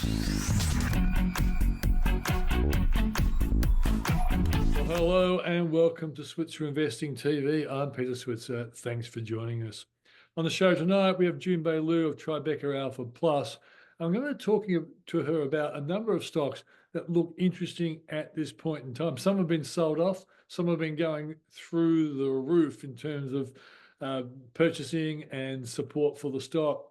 Well, hello and welcome to Switzer Investing TV. I'm Peter Switzer. Thanks for joining us. On the show tonight, we have Jun Bei Liu of Tribeca Alpha Plus. I'm going to be talking to her about a number of stocks that look interesting at this point in time. Some have been sold off, some have been going through the roof in terms of purchasing and support for the stock.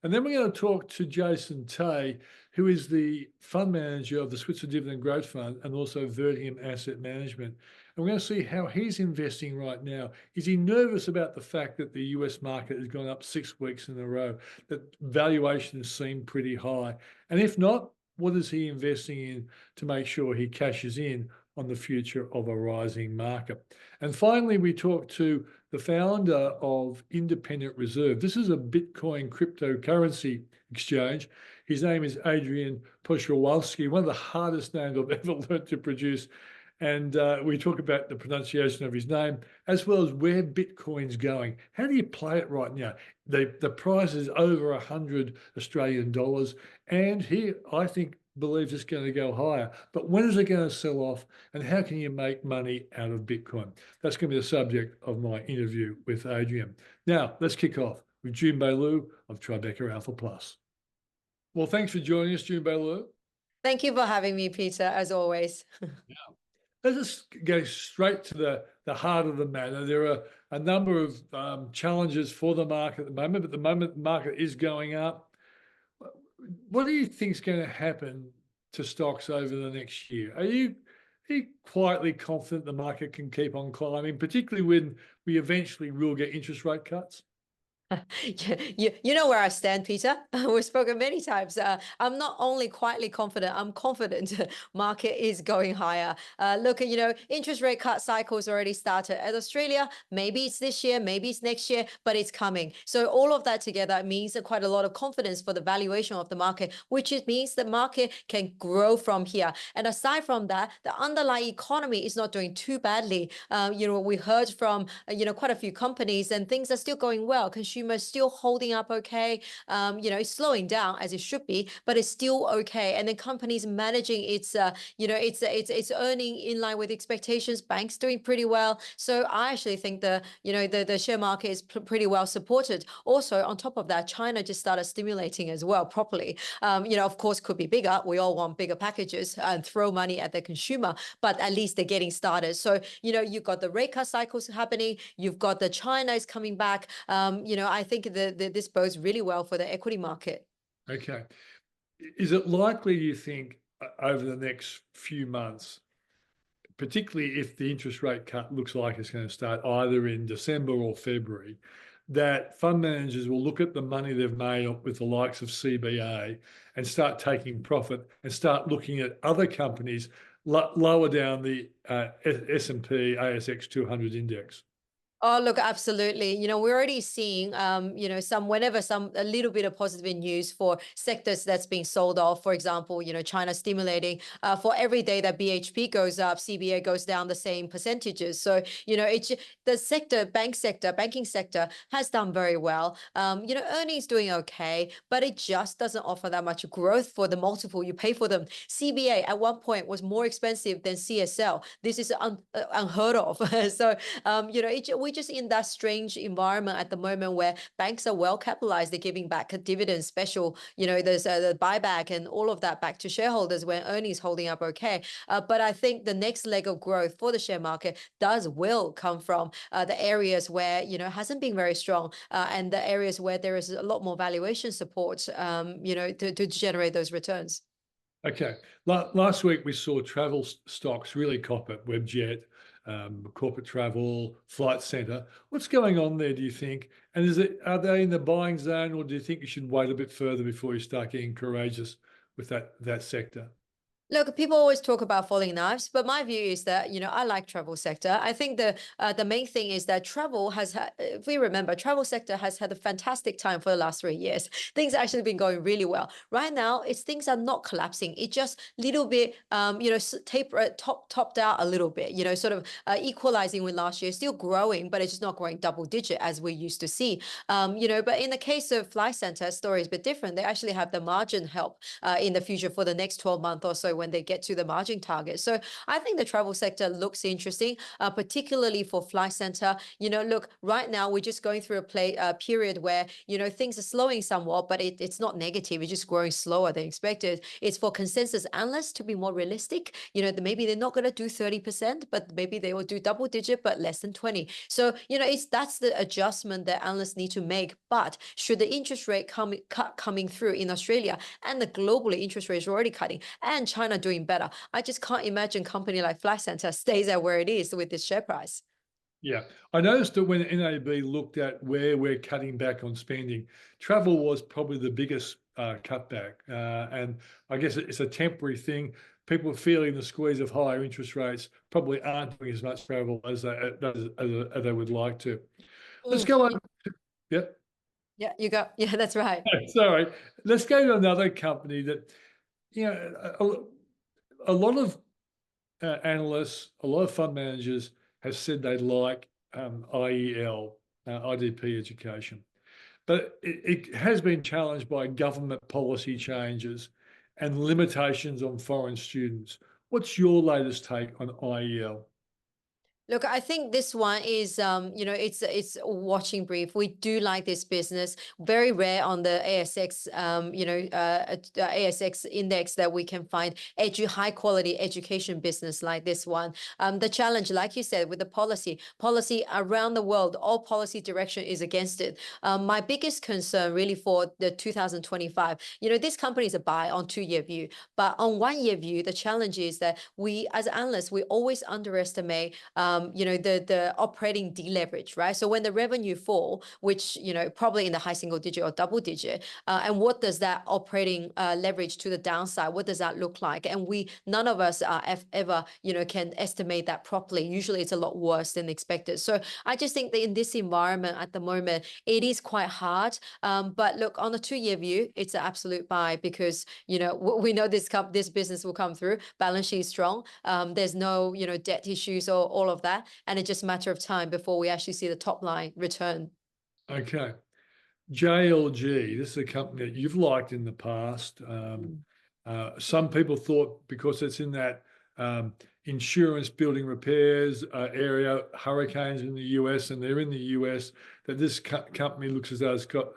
And then we're going to talk to Jason Tay, who is the fund manager of the Switzer Dividend Growth Fund and also Vertium Asset Management. And we're going to see how he's investing right now. Is he nervous about the fact that the US market has gone up 6 weeks in a row, that valuations seem pretty high? And if not, what is he investing in to make sure he cashes in on the future of a rising market? And finally, we talk to the founder of Independent Reserve. This is a Bitcoin cryptocurrency exchange. His name is Adrian Przelozny, one of the hardest names I've ever learned to produce. And we talk about the pronunciation of his name, as well as where Bitcoin's going. How do you play it right now? The price is over 100 Australian dollars. And he, I think, believes it's going to go higher. But when is it going to sell off? And how can you make money out of Bitcoin? That's going to be the subject of my interview with Adrian. Now, let's kick off with Jun Bei Liu of Tribeca Alpha Plus. Well, thanks for joining us, Jun Bei Liu. Thank you for having me, Peter, as always. Yeah. Let's just go straight to the heart of the matter. There are a number of challenges for the market at the moment, but the moment the market is going up. What do you think is going to happen to stocks over the next year? Are you quietly confident the market can keep on climbing, particularly when we eventually will get interest rate cuts? You know where I stand, Peter. We've spoken many times. I'm not only quietly confident, I'm confident market is going higher. Look, interest rate cut cycles already started. At Australia, maybe it's this year, maybe it's next year, but it's coming. So all of that together means quite a lot of confidence for the valuation of the market, which means the market can grow from here. And aside from that, the underlying economy is not doing too badly. We heard from, quite a few companies and things are still going well. Consumers still holding up okay. It's slowing down as it should be, but it's still okay. And then companies managing its earning in line with expectations. Banks doing pretty well. So I actually think the share market is pretty well supported. Also, on top of that, China just started stimulating as well properly. Of course, could be bigger. We all want bigger packages and throw money at the consumer, but at least they're getting started. So you've got the rate cut cycles happening. You've got the China is coming back. I think this bodes really well for the equity market. Okay. Is it likely, you think, over the next few months, particularly if the interest rate cut looks like it's going to start either in December or February, that fund managers will look at the money they've made with the likes of CBA and start taking profit and start looking at other companies lower down the S&P ASX 200 index? Oh, look, absolutely. We're already seeing, a little bit of positive news for sectors that's being sold off. For example, China stimulating. For every day that BHP goes up, CBA goes down the same percentages. So, the banking sector has done very well. Earnings doing okay, but it just doesn't offer that much growth for the multiple you pay for them. CBA at one point was more expensive than CSL. This is unheard of. So, we're just in that strange environment at the moment where banks are well capitalized. They're giving back a dividend special. There's the buyback and all of that back to shareholders when earnings holding up okay. But I think the next leg of growth for the share market will come from the areas where hasn't been very strong and the areas where there is a lot more valuation support. To generate those returns. Okay. Last week we saw travel stocks really cop it. Webjet, corporate travel, Flight Centre. What's going on there, do you think? And are they in the buying zone, or do you think you should wait a bit further before you start getting courageous with that sector? Look, people always talk about falling knives, but my view is that, I like travel sector. I think the main thing is that travel has had, if we remember, travel sector has had a fantastic time for the last 3 years. Things have actually been going really well. Right now, it's things are not collapsing. It just little bit, taper topped out a little bit. Sort of equalizing with last year, still growing, but it's just not growing double digit as we used to see. But in the case of Flight Center, story is a bit different. They actually have the margin help in the future for the next 12 months or so when they get to the margin target. So I think the travel sector looks interesting, particularly for Flight Center. Look, right now we're just going through a period where, things are slowing somewhat, but it's not negative. It's just growing slower than expected. It's for consensus analysts to be more realistic. Maybe they're not going to do 30%, but maybe they will do double digit, but less than 20. So, that's the adjustment that analysts need to make. But should the interest rate cut coming through in Australia, and the globally interest rates are already cutting, and China doing better, I just can't imagine a company like Flight Center stays at where it is with this share price. Yeah, I noticed that when NAB looked at where we're cutting back on spending, travel was probably the biggest cutback. And I guess it's a temporary thing. People feeling the squeeze of higher interest rates probably aren't doing as much travel as they would like to. Let's Mm. go on. Yep. Yeah, you got, yeah, that's right. Sorry. Let's go to another company that, you know, a lot of analysts, a lot of fund managers have said they like IEL, IDP education, but it has been challenged by government policy changes and limitations on foreign students. What's your latest take on IEL? Look, I think this one is, it's a watching brief. We do like this business. Very rare on the ASX, ASX index that we can find high quality education business like this one. The challenge, like you said, with the policy around the world, all policy direction is against it. My biggest concern really for the 2025, this company is a buy on 2-year view, but on 1-year view, the challenge is that we, as analysts, we always underestimate the operating deleverage, right? So when the revenue fall, which, probably in the high single digit or double digit, and what does that operating leverage to the downside, what does that look like? And none of us are ever, can estimate that properly. Usually it's a lot worse than expected. So I just think that in this environment at the moment, it is quite hard. But look, on a 2-year view, it's an absolute buy because, we know this business will come through. Balance sheet is strong. There's no, debt issues or all of that. And it's just a matter of time before we actually see the top line return. Okay. JLG, this is a company that you've liked in the past. Some people thought because it's in that insurance building repairs area, hurricanes in the US, and they're in the US, that this company looks as though it's got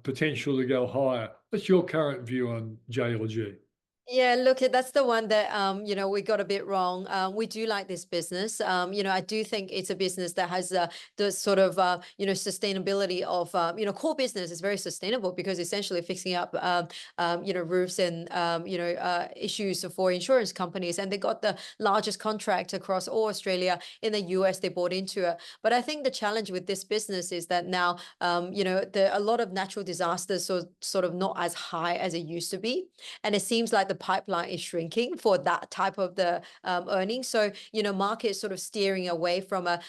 potential to go higher. What's your current view on JLG? Yeah, look, that's the one that we got a bit wrong. We do like this business. I do think it's a business that has the sort of sustainability of core business is very sustainable because essentially fixing up roofs and issues for insurance companies, and they got the largest contract across all Australia. In the US, they bought into it. But I think the challenge with this business is that now a lot of natural disasters sort of not as high as it used to be, and it seems like the pipeline is shrinking for that type of the earnings. So, market sort of steering away from a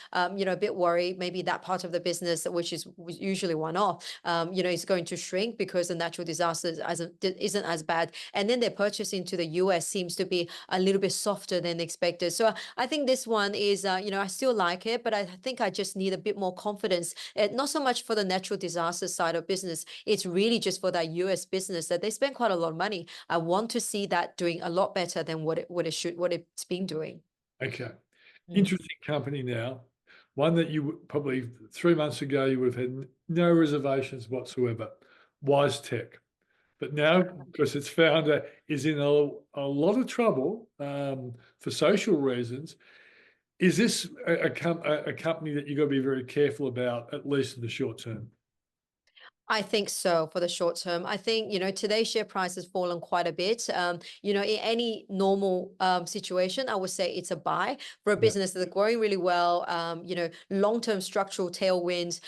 bit worried, maybe that part of the business, which is usually one-off, is going to shrink because the natural disasters isn't as bad. And then their purchase into the US seems to be a little bit softer than expected. So I think this one is, I still like it, but I think I just need a bit more confidence. Not so much for the natural disaster side of business. It's really just for that US business that they spend quite a lot of money. I want to see that doing a lot better than what it's been doing. Okay. Mm. Interesting company now. One that you probably 3 months ago you would have had no reservations whatsoever. Wise Tech. But now, because its founder is in a lot of trouble for social reasons, is this a company that you've got to be very careful about, at least in the short term? I think so for the short term. I think, today's share price has fallen quite a bit. In any normal situation, I would say it's a buy for a Yeah. business that's growing really well, long-term structural tailwinds.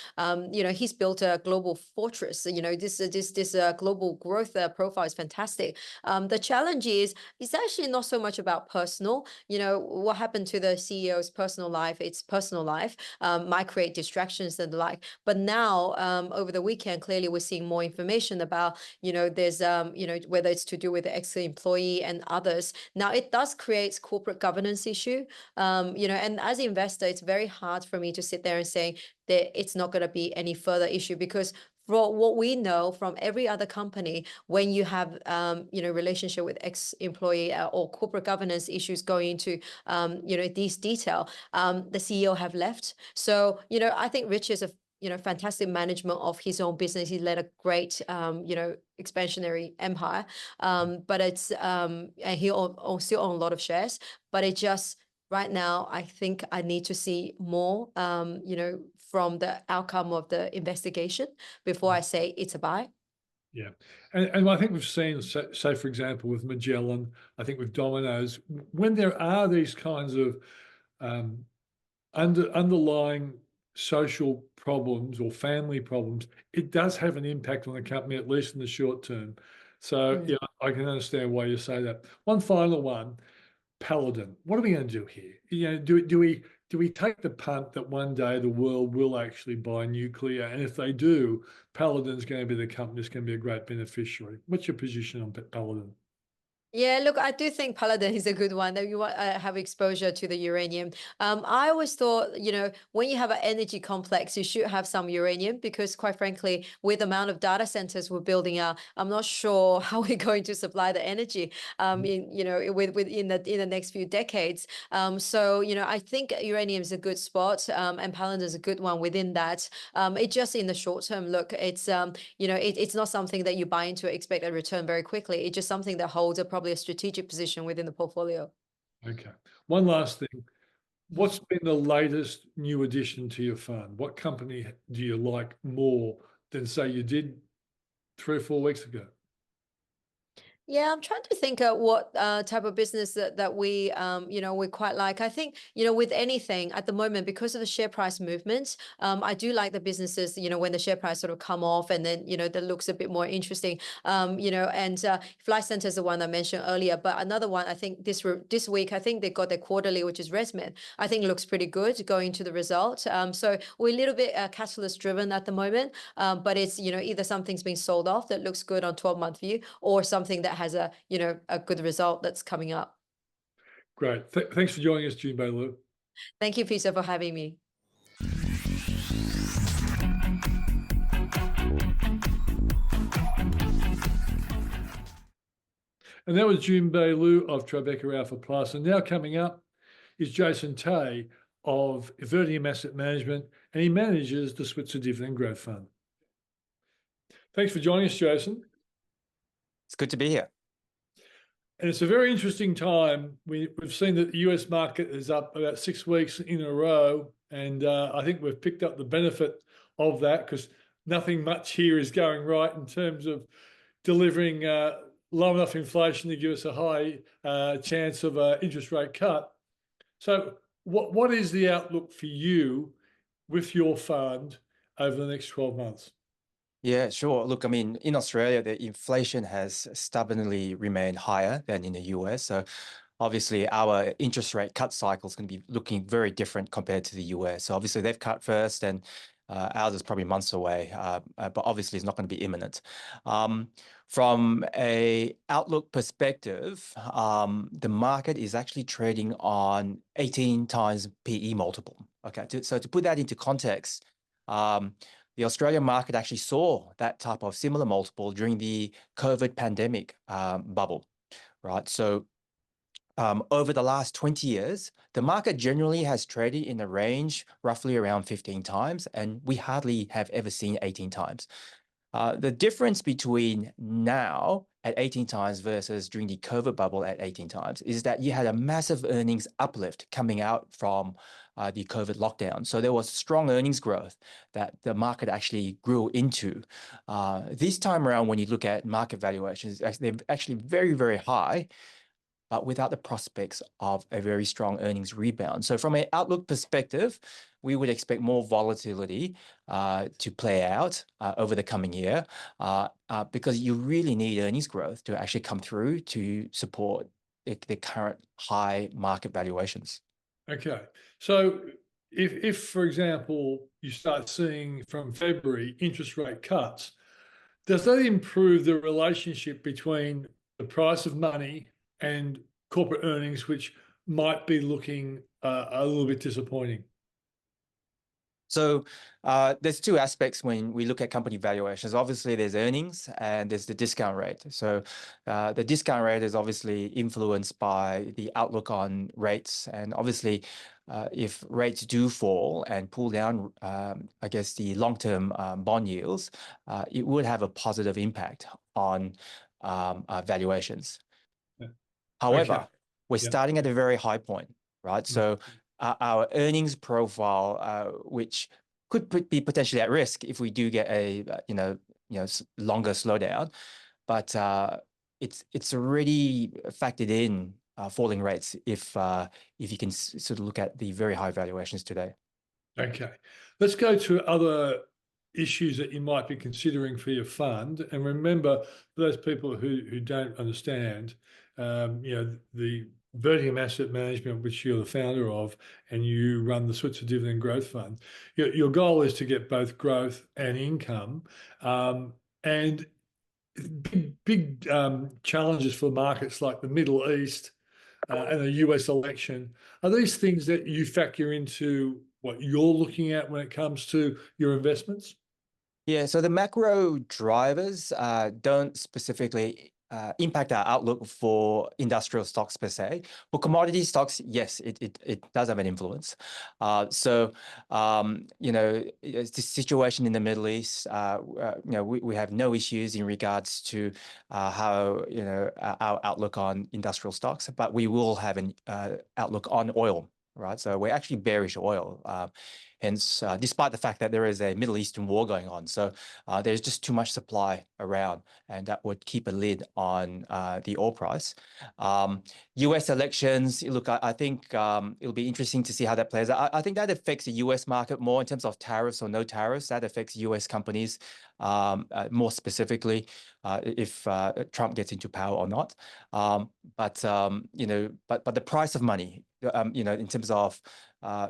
He's built a global fortress. This global growth profile is fantastic. The challenge is it's actually not so much about personal. What happened to the CEO's personal life, it's personal life, might create distractions and the like. But now, over the weekend, clearly we're seeing more information about, there's, whether it's to do with the ex-employee and others. Now, it does create corporate governance issue, and as an investor, it's very hard for me to sit there and say that it's not going to be any further issue, because for what we know from every other company, when you have, relationship with ex-employee or corporate governance issues going into, these detail, the CEO have left. So, I think Rich is a fantastic management of his own business. He led a great, expansionary empire. But it's, and he still own a lot of shares, but it just, right now, I think I need to see more, from the outcome of the investigation before I say it's a buy. Yeah. And I think we've seen, say, for example, with Magellan, I think with Domino's, when there are these kinds of underlying social problems or family problems, it does have an impact on the company, at least in the short term. So, yeah, I can understand why you say that. One final one, Paladin. What are we going to do here? Do we take the punt that one day the world will actually buy nuclear? And if they do, Paladin's going to be the company that's going to be a great beneficiary. What's your position on Paladin? Yeah, look, I do think Paladin is a good one that you want have exposure to the uranium. I always thought, when you have an energy complex, you should have some uranium, because quite frankly, with the amount of data centers we're building out, I'm not sure how we're going to supply the energy, in the next few decades. So, I think uranium is a good spot, and Paladin is a good one within that. It just in the short term, look, it's, it's not something that you buy into, expect a return very quickly. It's just something that holds probably a strategic position within the portfolio. Okay. One last thing. What's been the latest new addition to your fund? What company do you like more than, say, you did 3 or 4 weeks ago? Yeah, I'm trying to think of what type of business that we, we quite like. I think, with anything at the moment, because of the share price movements, I do like the businesses, when the share price sort of come off and then, that looks a bit more interesting. And Flight Center is the one I mentioned earlier, but another one, I think this week, I think they got their quarterly, which is ResMed. I think looks pretty good going to the result. So we're a little bit catalyst driven at the moment, but it's, either something's being sold off that looks good on 12-month view, or something that has a good result that's coming up. Great. Thanks for joining us, Jun Bei Liu. Thank you, Peter, for having me. And that was Jun Bei Liu of Tribeca Alpha Plus. And now coming up is Jason Tay of Vertium Asset Management, and he manages the Switzer Dividend Growth Fund. Thanks for joining us, Jason. It's good to be here. And it's a very interesting time. We've seen that the US market is up about 6 weeks in a row. And I think we've picked up the benefit of that, because nothing much here is going right in terms of delivering low enough inflation to give us a high chance of an interest rate cut. So what is the outlook for you with your fund over the next 12 months? Yeah, sure. Look, I mean, in Australia, the inflation has stubbornly remained higher than in the US. So obviously, our interest rate cut cycle is going to be looking very different compared to the US. So obviously, they've cut first, and ours is probably months away, but obviously, it's not going to be imminent. From a outlook perspective, the market is actually trading on 18 times PE multiple. Okay, so to put that into context, the Australian market actually saw that type of similar multiple during the COVID pandemic bubble, right? So over the last 20 years, the market generally has traded in a range roughly around 15 times, and we hardly have ever seen 18 times. The difference between now at 18 times versus during the COVID bubble at 18 times is that you had a massive earnings uplift coming out from the COVID lockdown. So there was strong earnings growth that the market actually grew into. This time around, when you look at market valuations, they're actually very, very high, but without the prospects of a very strong earnings rebound. So from an outlook perspective, we would expect more volatility to play out over the coming year because you really need earnings growth to actually come through to support the current high market valuations. Okay. So if, for example, you start seeing from February interest rate cuts, does that improve the relationship between the price of money and corporate earnings, which might be looking a little bit disappointing? So there's two aspects when we look at company valuations. Obviously, there's earnings and there's the discount rate. So the discount rate is obviously influenced by the outlook on rates. And obviously, if rates do fall and pull down, I guess, the long-term bond yields, it would have a positive impact on valuations. Yeah. However, Okay. we're Yeah. starting at a very high point, right? So our earnings profile, which could be potentially at risk if we do get a longer slowdown, but it's already factored in falling rates if you can sort of look at the very high valuations today. Okay. Let's go to other issues that you might be considering for your fund. And remember, for those people who don't understand, the Vertium Asset Management, which you're the founder of, and you run the Switzer Dividend Growth Fund, your goal is to get both growth and income. And big challenges for markets like the Middle East and the US election. Are these things that you factor into what you're looking at when it comes to your investments? Yeah, so the macro drivers don't specifically impact our outlook for industrial stocks per se. For commodity stocks, yes, it does have an influence. The situation in the Middle East, we have no issues in regards to how, our outlook on industrial stocks, but we will have an outlook on oil, right? So we're actually bearish oil. Hence, despite the fact that there is a Middle Eastern war going on. So there's just too much supply around, and that would keep a lid on the oil price. US elections, look, I think it'll be interesting to see how that plays out. I think that affects the US market more in terms of tariffs or no tariffs. That affects US companies more specifically if Trump gets into power or not. But the price of money, in terms of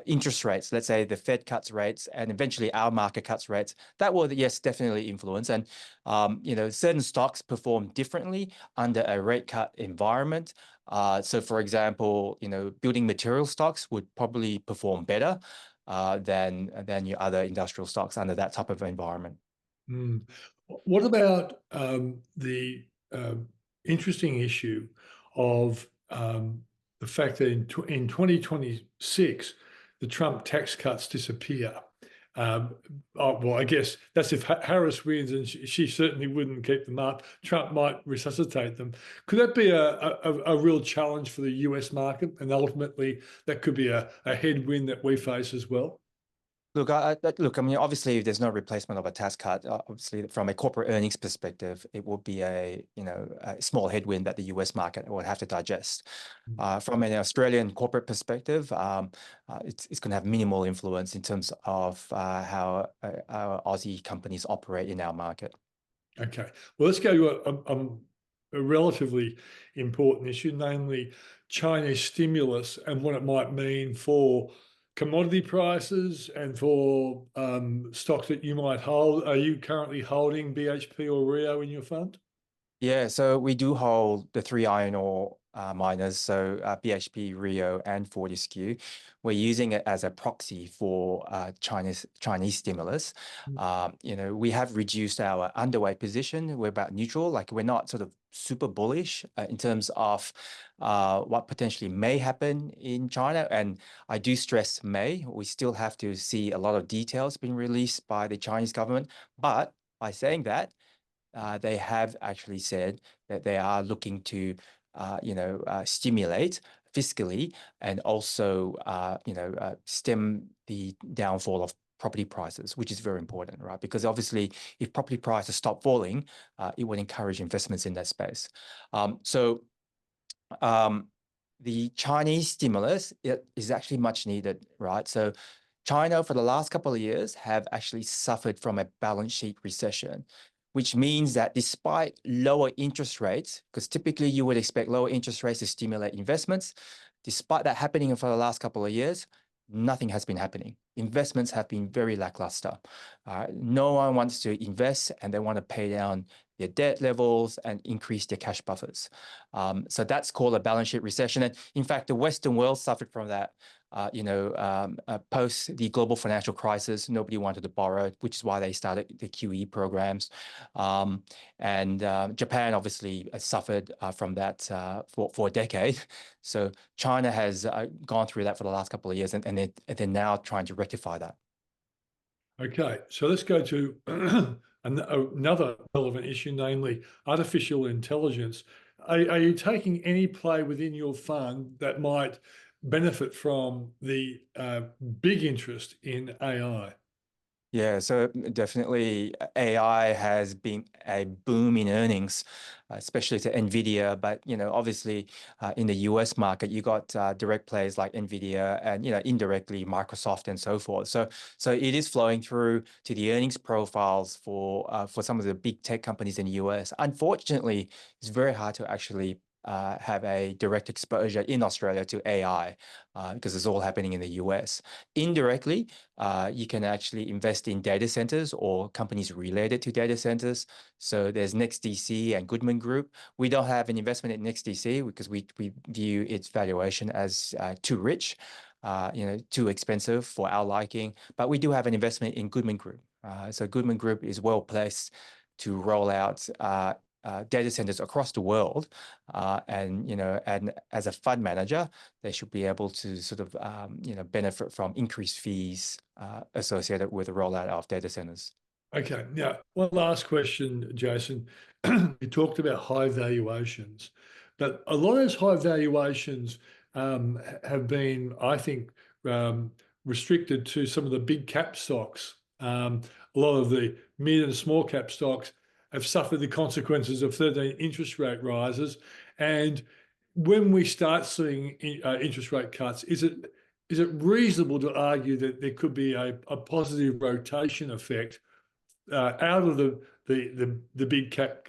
interest rates, let's say the Fed cuts rates and eventually our market cuts rates, that will, yes, definitely influence. And, certain stocks perform differently under a rate cut environment. So, for example, building material stocks would probably perform better than your other industrial stocks under that type of environment. What about the interesting issue of the fact that in 2026, the Trump tax cuts disappear? Well, I guess that's if Harris wins, and she certainly wouldn't keep them up. Trump might resuscitate them. Could that be a real challenge for the US market? And ultimately, that could be a headwind that we face as well. Look, I mean, obviously, if there's no replacement of a tax cut, obviously, from a corporate earnings perspective, it will be a small headwind that the US market will have to digest. From an Australian corporate perspective, it's going to have minimal influence in terms of how our Aussie companies operate in our market. Okay. Well, let's go to a relatively important issue, namely Chinese stimulus and what it might mean for commodity prices and for stocks that you might hold. Are you currently holding BHP or Rio in your fund? Yeah, so we do hold the three iron ore miners, so BHP, Rio, and Fortescue. We're using it as a proxy for Chinese stimulus. We have reduced our underweight position. We're about neutral, like we're not sort of super bullish in terms of what potentially may happen in China. And I do stress may. We still have to see a lot of details being released by the Chinese government. But by saying that, they have actually said that they are looking to, stimulate fiscally and also, stem the downfall of property prices, which is very important, right? Because obviously, if property prices stop falling, it would encourage investments in that space. The Chinese stimulus is actually much needed, right? So China, for the last couple of years, have actually suffered from a balance sheet recession, which means that despite lower interest rates, because typically you would expect lower interest rates to stimulate investments, despite that happening for the last couple of years, nothing has been happening. Investments have been very lackluster. No one wants to invest, and they want to pay down their debt levels and increase their cash buffers. So that's called a balance sheet recession. And in fact, the Western world suffered from that. Post the global financial crisis, nobody wanted to borrow, which is why they started the QE programs. And Japan obviously suffered from that for a decade. So China has gone through that for the last couple of years, and they're now trying to rectify that. Okay, so let's go to another relevant issue, namely artificial intelligence. Are you taking any play within your fund that might benefit from the big interest in AI? Yeah, so definitely AI has been a boom in earnings, especially to NVIDIA. But, obviously in the US market, you got direct players like NVIDIA and, indirectly Microsoft and so forth. So it is flowing through to the earnings profiles for some of the big tech companies in the US. Unfortunately, it's very hard to actually have a direct exposure in Australia to AI because it's all happening in the US. Indirectly, you can actually invest in data centers or companies related to data centers. So there's NextDC and Goodman Group. We don't have an investment in NextDC because we view its valuation as too rich, too expensive for our liking. But we do have an investment in Goodman Group. So Goodman Group is well placed to roll out data centers across the world, and as a fund manager, they should be able to sort of benefit from increased fees associated with the rollout of data centers. Okay, now one last question, Jason. You talked about high valuations, but a lot of those high valuations have been, I think, restricted to some of the big cap stocks. A lot of the mid and small cap stocks have suffered the consequences of 13 interest rate rises. And when we start seeing interest rate cuts, is it reasonable to argue that there could be a positive rotation effect out of the big cap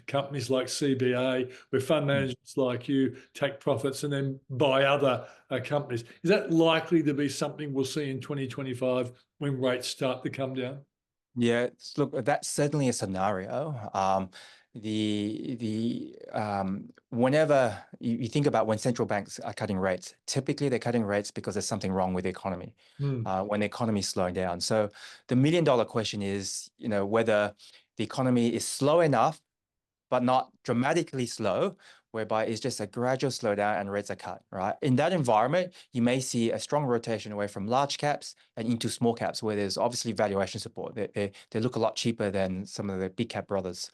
companies like CBA, where fund managers like you take profits and then buy other companies? Is that likely to be something we'll see in 2025 when rates start to come down? Yeah, look, that's certainly a scenario. Whenever you think about when central banks are cutting rates, typically they're cutting rates because there's something wrong with the economy, when the economy is slowing down. So the million-dollar question is, whether the economy is slow enough, but not dramatically slow, whereby it's just a gradual slowdown and rates are cut, right? In that environment, you may see a strong rotation away from large caps and into small caps, where there's obviously valuation support. They look a lot cheaper than some of the big cap brothers.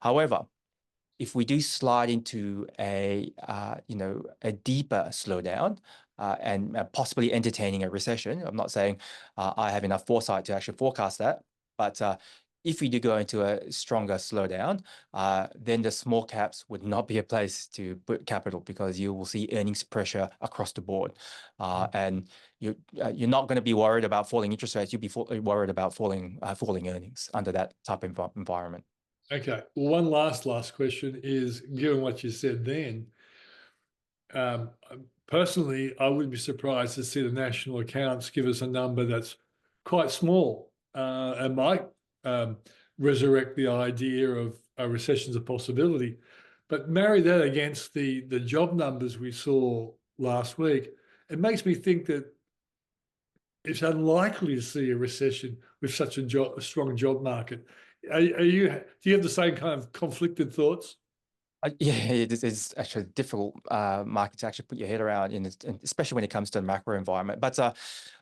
However, if we do slide into a deeper slowdown and possibly entertaining a recession, I'm not saying I have enough foresight to actually forecast that, but if we do go into a stronger slowdown, then the small caps would not be a place to put capital, because you will see earnings pressure across the board. And you're not going to be worried about falling interest rates. You'll be worried about falling earnings under that type of environment. Okay. Well, one last question is, given what you said then, personally, I wouldn't be surprised to see the national accounts give us a number that's quite small and might resurrect the idea of a recession as a possibility. But marry that against the job numbers we saw last week, it makes me think that it's unlikely to see a recession with such a strong job market. Do you have the same kind of conflicted thoughts? Yeah, it is actually a difficult market to actually put your head around, especially when it comes to the macro environment. But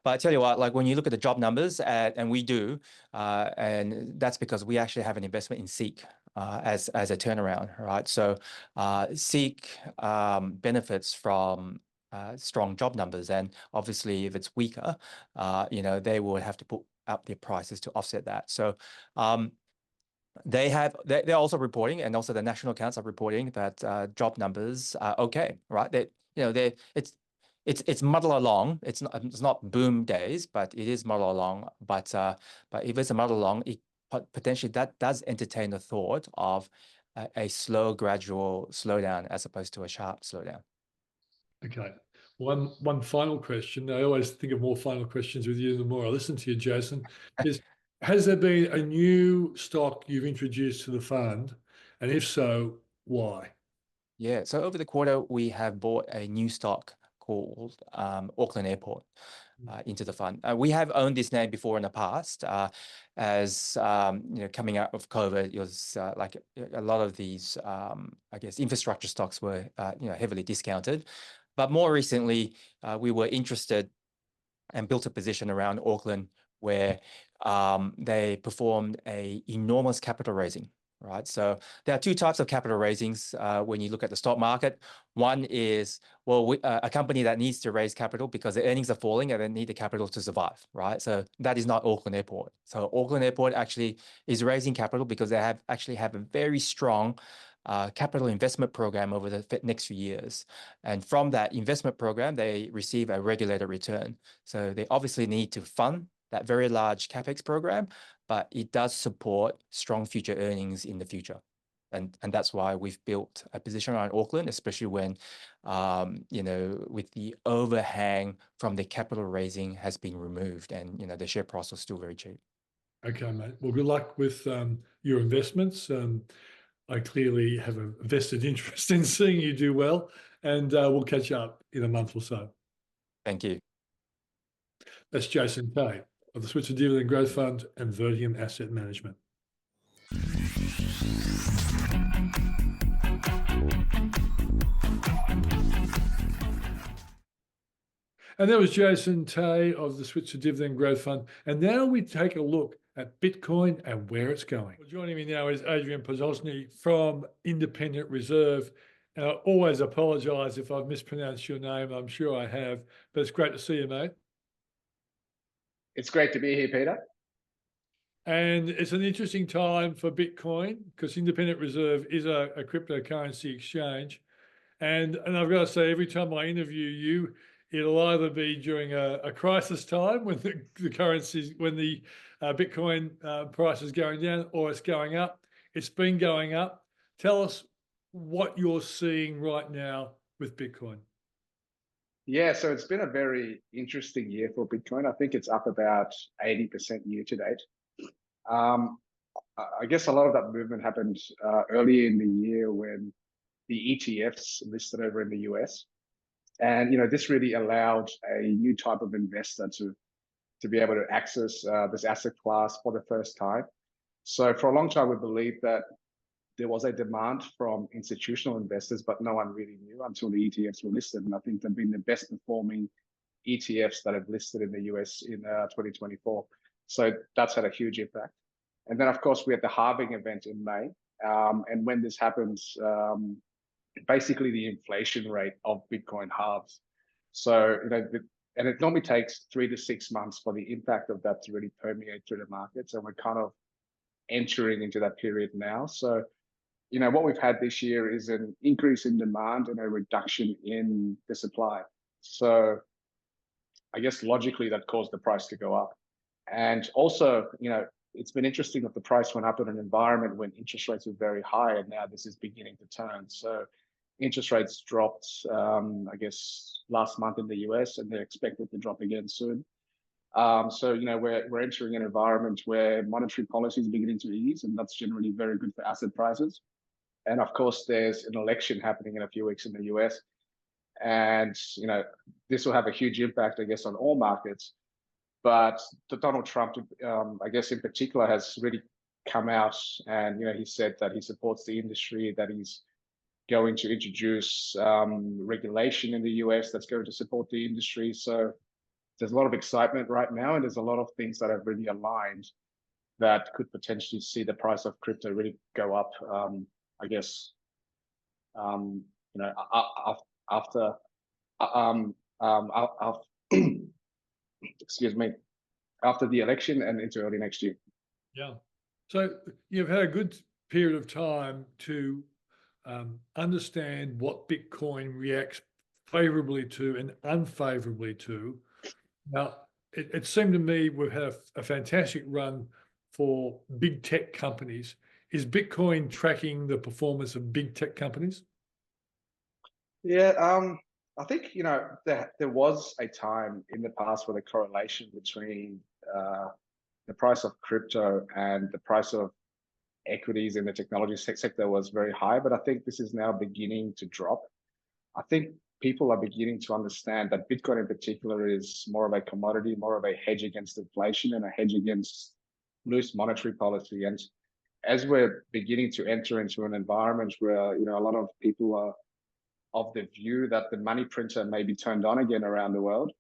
I tell you what, like when you look at the job numbers, and we do, and that's because we actually have an investment in SEK. as a turnaround, right? So SEK benefits from strong job numbers, and obviously if it's weaker, they will have to put up their prices to offset that. So they're also reporting, and also the national accounts are reporting that job numbers are okay, right? It's muddle along. It's not boom days, but it is muddle along. But if it's a muddle along, it potentially that does entertain the thought of a slow, gradual slowdown as opposed to a sharp slowdown. Okay. One final question. I always think of more final questions with you the more I listen to you, Jason, has there been a new stock you've introduced to the fund? And if so, why? Yeah, so over the quarter, we have bought a new stock called Auckland Airport into the fund. We have owned this name before in the past, as coming out of COVID, it was like a lot of these, I guess, infrastructure stocks were heavily discounted. But more recently, we were interested and built a position around Auckland where they performed a enormous capital raising. Right. So there are two types of capital raisings when you look at the stock market. One is, a company that needs to raise capital because the earnings are falling and they need the capital to survive. Right. So that is not Auckland Airport. So Auckland Airport actually is raising capital because they have a very strong capital investment program over the next few years. And from that investment program, they receive a regulated return. So they obviously need to fund that very large CapEx program, but it does support strong future earnings in the future. And that's why we've built a position around Auckland, especially when, with the overhang from the capital raising has been removed and, the share price was still very cheap. Okay, mate. Well, good luck with your investments. I clearly have a vested interest in seeing you do well, and we'll catch up in a month or so. Thank you. That's Jason Tay of the Switzer Dividend Growth Fund and Vertium Asset Management. And that was Jason Tay of the Switzer Dividend Growth Fund. And now we take a look at Bitcoin and where it's going. Well, joining me now is Adrian Przelozny from Independent Reserve. And I always apologise if I've mispronounced your name. I'm sure I have, but it's great to see you, mate. It's great to be here, Peter. And it's an interesting time for Bitcoin because Independent Reserve is a cryptocurrency exchange. And I've got to say, every time I interview you, it'll either be during a crisis time when the currency, when the Bitcoin price is going down, or it's going up. It's been going up. Tell us what you're seeing right now with Bitcoin. Yeah, so it's been a very interesting year for Bitcoin. I think it's up about 80% year to date. I guess a lot of that movement happened earlier in the year when the ETFs listed over in the US. And, this really allowed a new type of investor to be able to access this asset class for the first time. So for a long time, we believed that there was a demand from institutional investors, but no one really knew until the ETFs were listed. And I think they've been the best performing ETFs that have listed in the US in 2024. So that's had a huge impact. And then, of course, we had the halving event in May. And when this happens, basically the inflation rate of Bitcoin halves. So, and it normally takes 3 to 6 months for the impact of that to really permeate through the markets. And we're kind of entering into that period now. So, what we've had this year is an increase in demand and a reduction in the supply. So I guess logically that caused the price to go up. And also, it's been interesting that the price went up in an environment when interest rates were very high, and now this is beginning to turn. So interest rates dropped, I guess, last month in the US, and they're expected to drop again soon. So, we're entering an environment where monetary policy is beginning to ease, and that's generally very good for asset prices. And of course, there's an election happening in a few weeks in the US. And, this will have a huge impact, I guess, on all markets. But Donald Trump, I guess in particular, has really come out and, he said that he supports the industry, that he's going to introduce regulation in the US that's going to support the industry. So there's a lot of excitement right now, and there's a lot of things that have really aligned that could potentially see the price of crypto really go up. I guess after excuse me, after the election and into early next year. Yeah. So you've had a good period of time to understand what Bitcoin reacts favorably to and unfavorably to. Now, it seemed to me we've had a fantastic run for big tech companies. Is Bitcoin tracking the performance of big tech companies? Yeah, I think there was a time in the past where the correlation between the price of crypto and the price of equities in the technology sector was very high, but I think this is now beginning to drop. I think people are beginning to understand that Bitcoin in particular is more of a commodity, more of a hedge against inflation and a hedge against loose monetary policy. And as we're beginning to enter into an environment where a lot of people are of the view that the money printer may be turned on again around the world,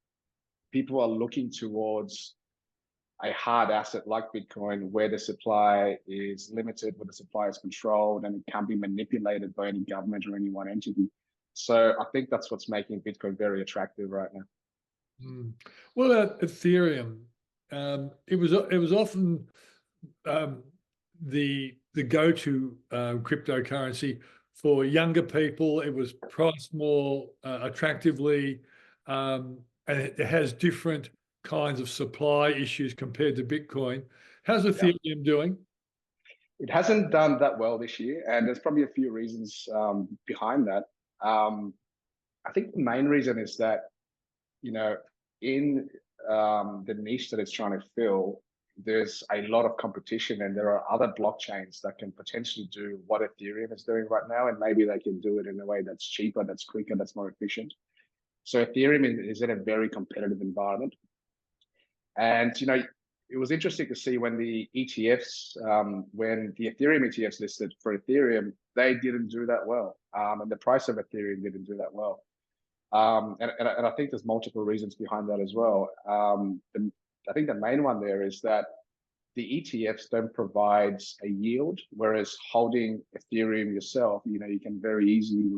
people are looking towards a hard asset like Bitcoin, where the supply is limited, where the supply is controlled, and it can't be manipulated by any government or any one entity. So I think that's what's making Bitcoin very attractive right now. What about Ethereum? It was often the go-to cryptocurrency for younger people. It was priced more attractively, and it has different kinds of supply issues compared to Bitcoin. How's Ethereum doing? It hasn't done that well this year, and there's probably a few reasons behind that. I think the main reason is that, in the niche that it's trying to fill, there's a lot of competition, and there are other blockchains that can potentially do what Ethereum is doing right now, and maybe they can do it in a way that's cheaper, that's quicker, that's more efficient. So Ethereum is in a very competitive environment. And, it was interesting to see when the ETFs, when the Ethereum ETFs listed for Ethereum, they didn't do that well. And the price of Ethereum didn't do that well. And I think there's multiple reasons behind that as well. I think the main one there is that the ETFs don't provide a yield, whereas holding Ethereum yourself, you can very easily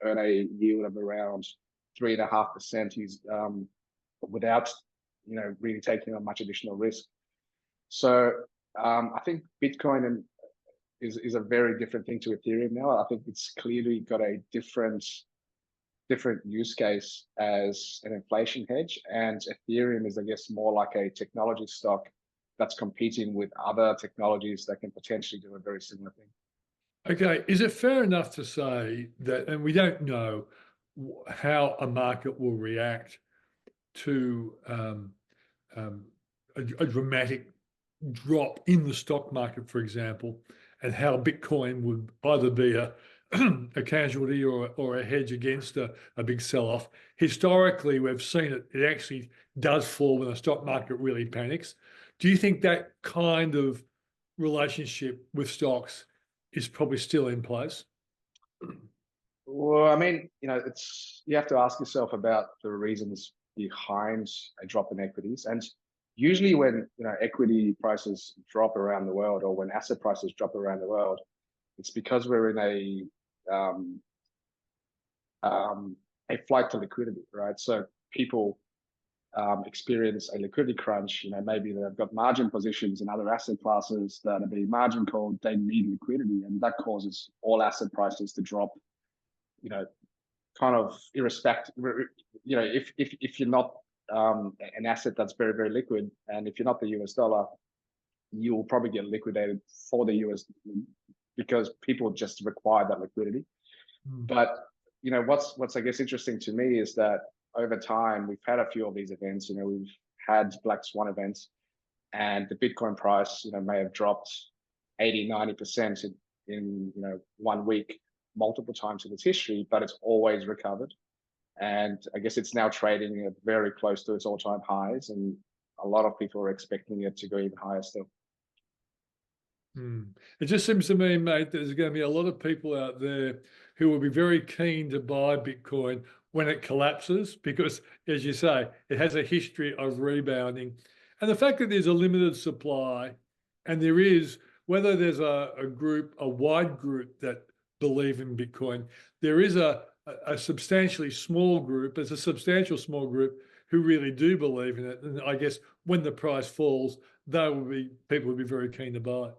earn a yield of around 3.5% without really taking on much additional risk. So I think Bitcoin is a very different thing to Ethereum now. I think it's clearly got a different use case as an inflation hedge, and Ethereum is, I guess, more like a technology stock that's competing with other technologies that can potentially do a very similar thing. Okay, is it fair enough to say that, and we don't know how a market will react to a dramatic drop in the stock market, for example, and how Bitcoin would either be a casualty or a hedge against a big sell-off. Historically, we've seen it actually does fall when the stock market really panics. Do you think that kind of relationship with stocks is probably still in place? Well, I mean, you have to ask yourself about the reasons behind a drop in equities. And usually when, equity prices drop around the world, or when asset prices drop around the world, it's because we're in a flight to liquidity, right? So people experience a liquidity crunch. Maybe they've got margin positions in other asset classes that are being margin called. They need liquidity, and that causes all asset prices to drop. Kind of irrespective. If you're not an asset that's very, very liquid, and if you're not the US dollar, you will probably get liquidated for the US, because people just require that liquidity. But what's I guess interesting to me is that over time we've had a few of these events. We've had black swan events, and the Bitcoin price may have dropped 80-90% in 1 week multiple times in its history, but it's always recovered. And I guess it's now trading at very close to its all-time highs, and a lot of people are expecting it to go even higher still. It just seems to me, mate, there's going to be a lot of people out there who will be very keen to buy Bitcoin when it collapses, because, as you say, it has a history of rebounding. And the fact that there's a limited supply And there is, whether there's a wide group that believe in Bitcoin, there is a substantially small group, there's a substantial small group who really do believe in it. And I guess when the price falls, people will be very keen to buy.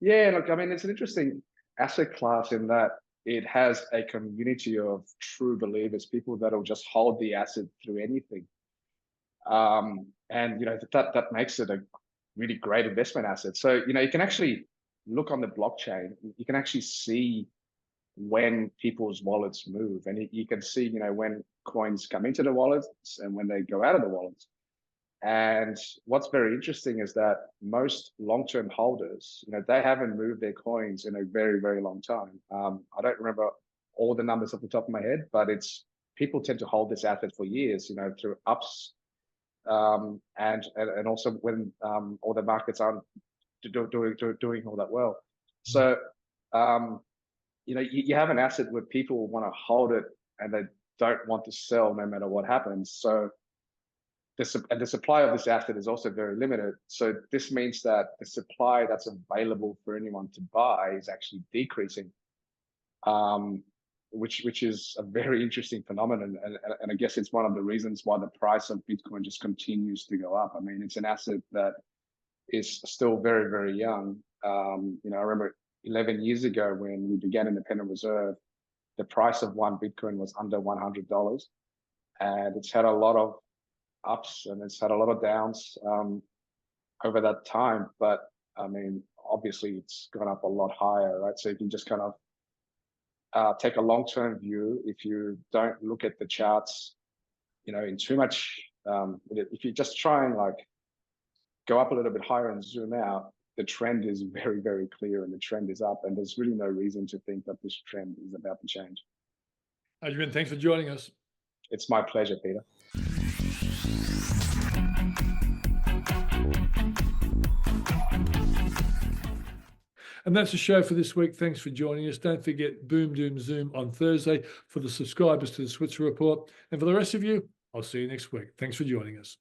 Yeah, look, I mean, it's an interesting asset class in that it has a community of true believers, people that'll just hold the asset through anything. And that makes it a really great investment asset. So you can actually look on the blockchain. You can actually see when people's wallets move, and you can see when coins come into the wallets and when they go out of the wallets. And what's very interesting is that most long-term holders, they haven't moved their coins in a very, very long time. I don't remember all the numbers off the top of my head, but people tend to hold this asset for years, through ups, and also when all the markets aren't doing all that well. So you have an asset where people want to hold it and they don't want to sell no matter what happens. So the supply of this asset is also very limited. So this means that the supply that's available for anyone to buy is actually decreasing, which is a very interesting phenomenon. And I guess it's one of the reasons why the price of Bitcoin just continues to go up. I mean, it's an asset that is still very, very young. I remember 11 years ago when we began Independent Reserve, the price of one Bitcoin was under $100. And it's had a lot of ups and it's had a lot of downs over that time. But I mean, obviously it's gone up a lot higher, right? So you can just kind of take a long-term view. If you don't look at the charts, in too much, if you just try and go up a little bit higher and zoom out, the trend is very, very clear and the trend is up, and there's really no reason to think that this trend is about to change. Adrian, thanks for joining us. It's my pleasure, Peter. And that's the show for this week. Thanks for joining us. Don't forget Boom Doom Zoom on Thursday for the subscribers to the Switzer Report. And for the rest of you, I'll see you next week. Thanks for joining us.